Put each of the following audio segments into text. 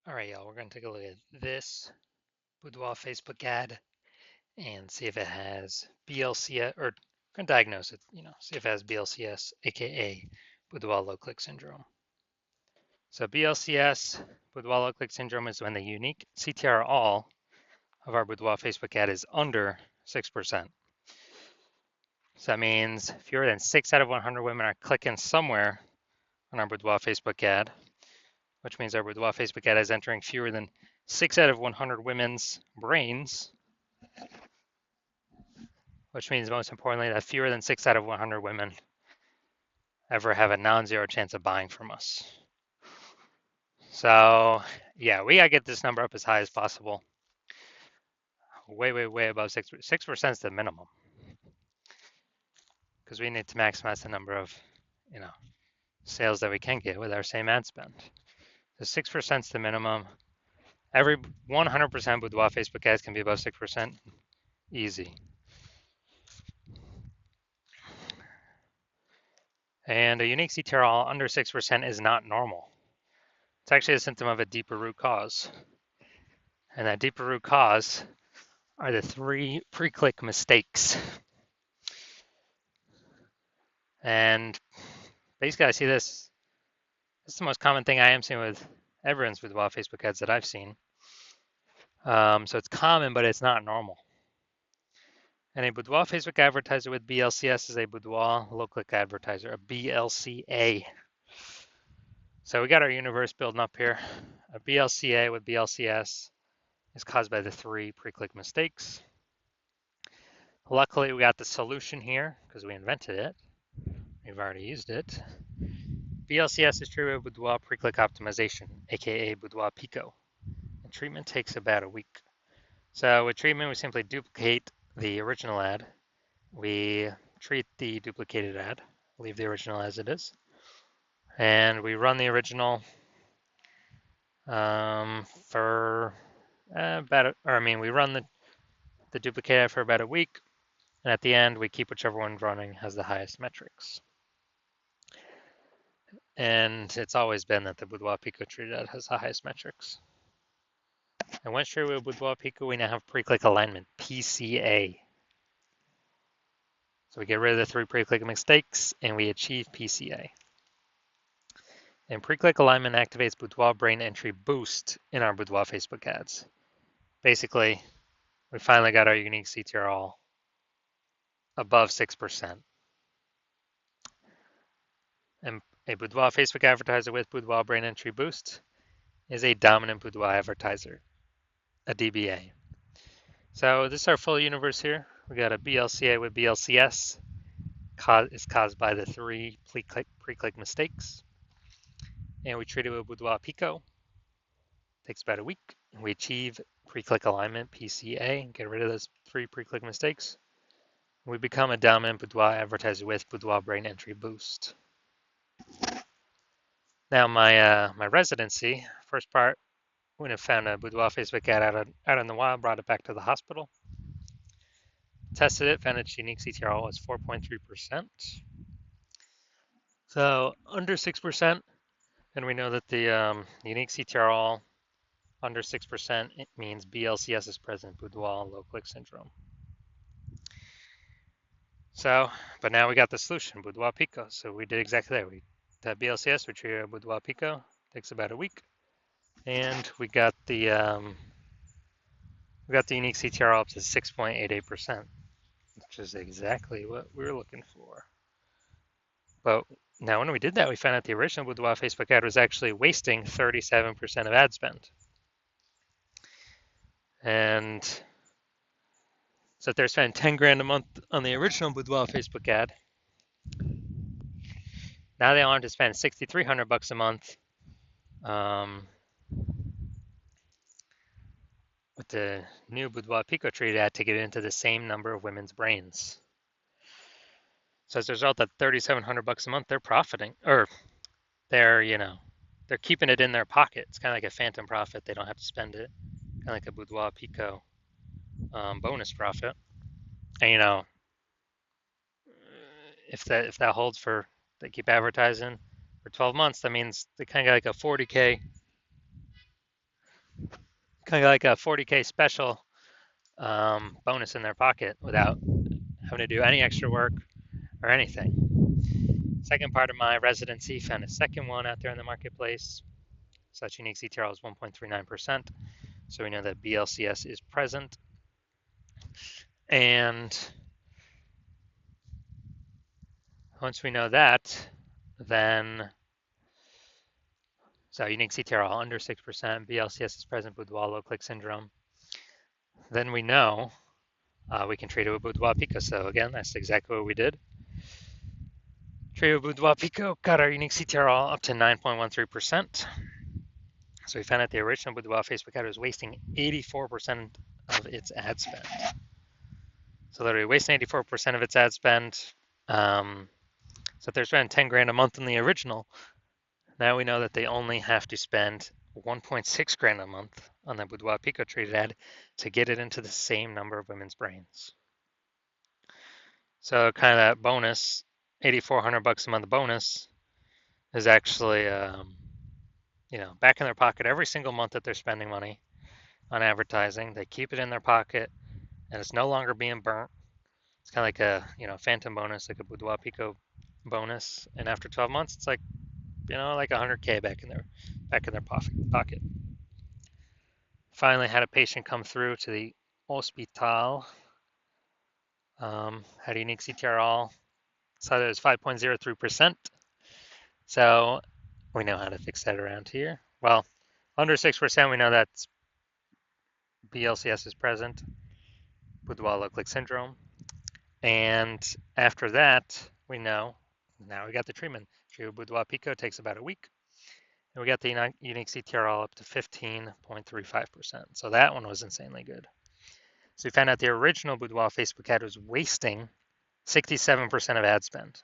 All right, y'all, we're going to take a look at this Boudoir Facebook ad and see if it has BLCS, or going to diagnose it, see if it has BLCS, aka Boudoir low click syndrome. So BLCS, Boudoir low click syndrome, is when the unique CTR all of our Boudoir Facebook ad is under 6%. So that means fewer than 6 out of 100 women are clicking somewhere on our Boudoir Facebook ad, which means our Boudoir Facebook ad is entering fewer than 6 out of 100 women's brains, which means most importantly that fewer than 6 out of 100 women ever have a non-zero chance of buying from us. So yeah, we gotta get this number up as high as possible. Way, way, way above 6%. 6% is the minimum because we need to maximize the number of, sales that we can get with our same ad spend. So 6% is the minimum. Every 100% Boudoir Facebook ads can be above 6%. Easy. And a unique CTRL under 6% is not normal. It's actually a symptom of a deeper root cause. And that deeper root cause are the 3 pre-click mistakes. And basically, I see this. This is the most common thing I am seeing with everyone's Boudoir Facebook ads that I've seen. So it's common, but it's not normal. And a Boudoir Facebook advertiser with BLCS is a Boudoir low-click advertiser, a BLCA. So we got our universe building up here. A BLCA with BLCS is caused by the 3 pre-click mistakes. Luckily, we got the solution here because we invented it. We've already used it. BLCS is treated with Boudoir pre-click optimization, aka Boudoir Pico. And treatment takes about a week. So with treatment, we simply duplicate the original ad. We treat the duplicated ad, leave the original as it is, and we run the original for we run the duplicate ad for about a week, and at the end, we keep whichever one running has the highest metrics. And it's always been that the Boudoir Pico treated ad has the highest metrics. And once treated with Boudoir Pico, we now have pre-click alignment, PCA. So we get rid of the 3 pre-click mistakes, and we achieve PCA. And pre-click alignment activates Boudoir brain entry boost in our Boudoir Facebook ads. Basically, we finally got our unique CTR all above 6%. And a Boudoir Facebook advertiser with Boudoir brain entry boost is a dominant Boudoir advertiser, a DBA. So this is our full universe here. We got a BLCA with BLCS. It's caused by the 3 pre-click mistakes. And we treat it with Boudoir Pico. Takes about a week. We achieve pre-click alignment, PCA, get rid of those 3 pre-click mistakes. We become a dominant Boudoir advertiser with Boudoir brain entry boost. Now my residency, first part, we have found a Boudoir Facebook ad out in the wild, brought it back to the hospital, tested it, found its unique CTR was 4.3%. So under 6%, and we know that the unique CTR under 6%, it means BLCS is present, Boudoir low click syndrome. So, but now we got the solution, Boudoir Pico. So we did exactly that. We had BLCS, we treated Boudoir Pico, takes about a week, and we got the unique CTR up to 6.88%, which is exactly what we were looking for. But now when we did that, we found out the original Boudoir Facebook ad was actually wasting 37% of ad spend. And so if they're spending 10 grand a month on the original Boudoir Facebook ad, now they want to spend $6,300 a month with the new Boudoir Pico treated ad to get into the same number of women's brains. So as a result of $3,700 a month, they're profiting, or they're keeping it in their pocket. It's kind of like a phantom profit. They don't have to spend it, kind of like a Boudoir Pico bonus profit. And if that holds for, they keep advertising for 12 months, that means they kind of got like a 40K kind of like a 40K special bonus in their pocket without having to do any extra work or anything. Second part of my residency, found a second one out there in the marketplace. Such unique CTRL is 1.39%. So we know that BLCS is present. And once we know that, then, so unique CTRL under 6%, BLCS is present, Boudoir low click syndrome. Then we know we can trade it with Boudoir Pico. So again, that's exactly what we did. Trade with Boudoir Pico, got our unique CTRL up to 9.13%. So we found out the original Boudoir Facebook ad was wasting 84% of its ad spend. So literally wasting 84% of its ad spend. So if they're spending 10 grand a month on the original, now we know that they only have to spend 1.6 grand a month on the Boudoir Pico traded ad to get it into the same number of women's brains. So kind of that bonus, $8,400 a month bonus, is actually back in their pocket every single month that they're spending money on advertising. They keep it in their pocket, and it's no longer being burnt. It's kind of like a phantom bonus, like a Boudoir Pico bonus. And after 12 months, it's like like 100K back in their pocket. Finally, had a patient come through to the hospital. Had a unique CTRL. So it was 5.03%. So we know how to fix that around here. Well, under 6%, we know that's BLCS is present, Boudoir low click syndrome. And after that, we know, now we got the treatment. Boudoir Pico takes about a week. And we got the unique CTRL up to 15.35%. So that one was insanely good. So we found out the original Boudoir Facebook ad was wasting 67% of ad spend.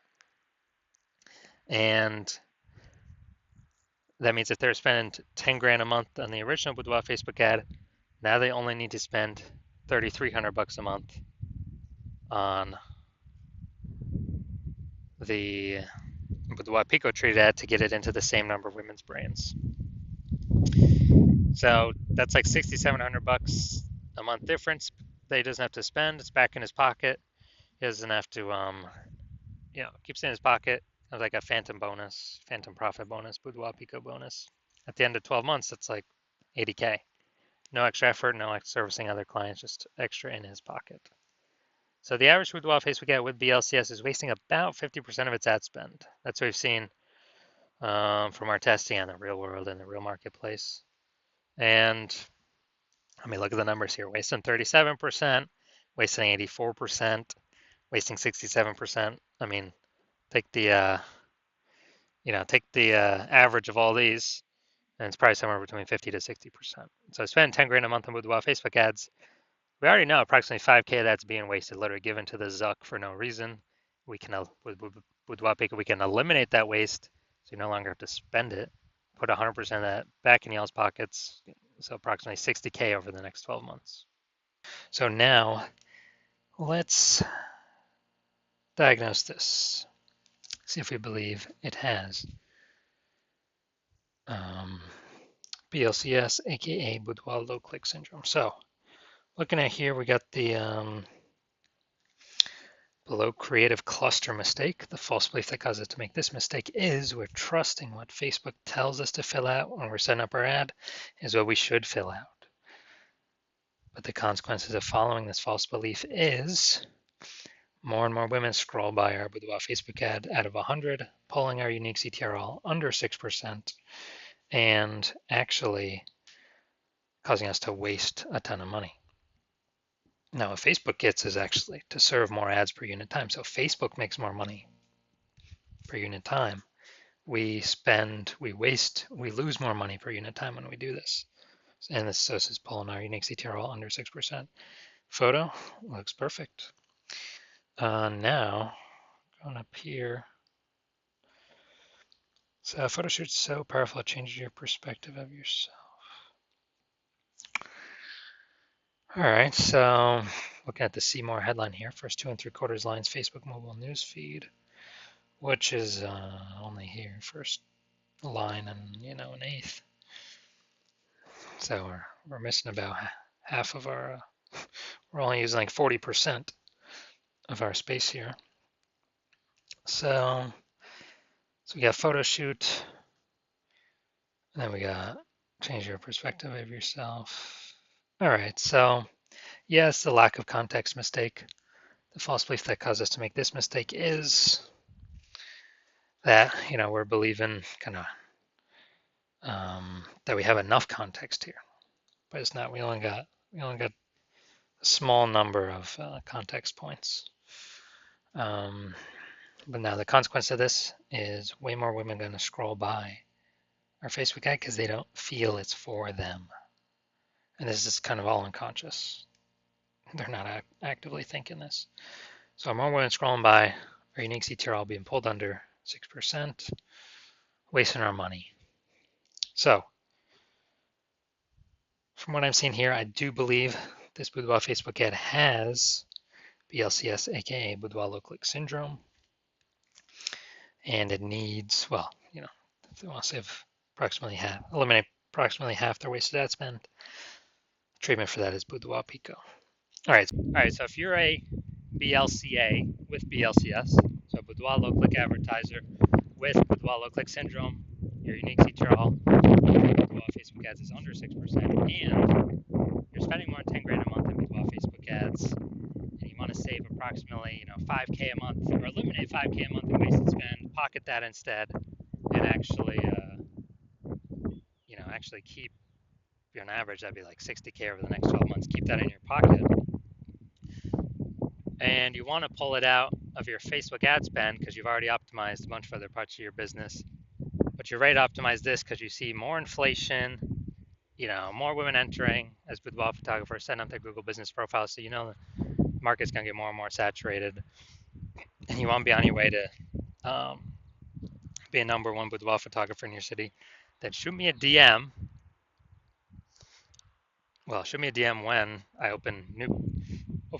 And that means if they're spending 10 grand a month on the original Boudoir Facebook ad, now they only need to spend $3,300 a month on the Boudoir Pico treated ad to get it into the same number of women's brains. So that's like $6,700 a month difference that he doesn't have to spend. It's back in his pocket. He doesn't have to, keeps it in his pocket. It's like a phantom bonus, phantom profit bonus, Boudoir Pico bonus. At the end of 12 months, it's like 80K. No extra effort, no servicing other clients, just extra in his pocket. So the average Boudoir Facebook ad with BLCS is wasting about 50% of its ad spend. That's what we've seen from our testing on the real world and the real marketplace. And I mean, look at the numbers here: wasting 37%, wasting 84%, wasting 67%. I mean, take the average of all these, and it's probably somewhere between 50 to 60%. So spend 10 grand a month on Boudoir Facebook ads. We already know approximately 5K of that's being wasted, literally given to the Zuck for no reason. We can with Boudoir Pico, we can eliminate that waste, so you no longer have to spend it. Put 100% of that back in y'all's pockets, so approximately 60K over the next 12 months. So now let's diagnose this. See if we believe it has BLCS, aka Boudoir low click syndrome. So looking at here, we got the below creative cluster mistake. The false belief that causes us to make this mistake is we're trusting what Facebook tells us to fill out when we're setting up our ad is what we should fill out. But the consequences of following this false belief is more and more women scroll by our Boudoir Facebook ad out of 100, pulling our unique CTRL under 6%, and actually causing us to waste a ton of money. Now, what Facebook gets is actually to serve more ads per unit time. So Facebook makes more money per unit time. We waste, we lose more money per unit time when we do this. And this is pulling our unique CTRL under 6%. Photo looks perfect. Now, going up here. So photo shoot's so powerful, it changes your perspective of yourself. All right, so looking at the See More headline here, first 2 3/4 lines, Facebook mobile news feed, which is only here, first line and an eighth. So we're we're missing about half of our. We're only using like 40% of our space here. So we got photo shoot, and then we got change your perspective of yourself. All right, so yes, the lack of context mistake. The false belief that caused us to make this mistake is that we're believing kind of that we have enough context here, but it's not. We only got a small number of context points. But now the consequence of this is way more women going to scroll by our Facebook ad because they don't feel it's for them, and this is kind of all unconscious. They're not actively thinking this. So more women scrolling by, our unique CTRL being pulled under 6%, wasting our money. So from what I'm seeing here, I do believe this Boudoir Facebook ad has BLCS, aka Boudoir low click syndrome, and it needs, well, if they want to save eliminate approximately half their wasted ad spend, treatment for that is Boudoir Pico. All right, so if you're a BLCA with BLCS, so Boudoir low click advertiser with Boudoir low click syndrome, your unique CTRL Boudoir Facebook ads is under 6%, and you're spending more than 10 grand a month in Boudoir Facebook ads, and you want to save approximately 5K a month, or eliminate 5K a month in wasted spend, pocket that instead, and actually keep, on average, that'd be like 60K over the next 12 months. Keep that in your pocket. And you want to pull it out of your Facebook ad spend because you've already optimized a bunch of other parts of your business. But you're ready to optimize this because you see more inflation, more women entering as boudoir photographers, setting up their Google business profile. So the market's going to get more and more saturated. And you want to be on your way to be a #1 boudoir photographer in your city. Then shoot me a DM. Well, shoot me a DM when I open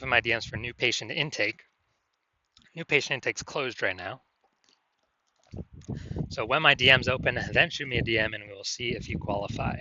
my DMs for new patient intake. New patient intake's closed right now. So when my DMs open, then shoot me a DM and we will see if you qualify.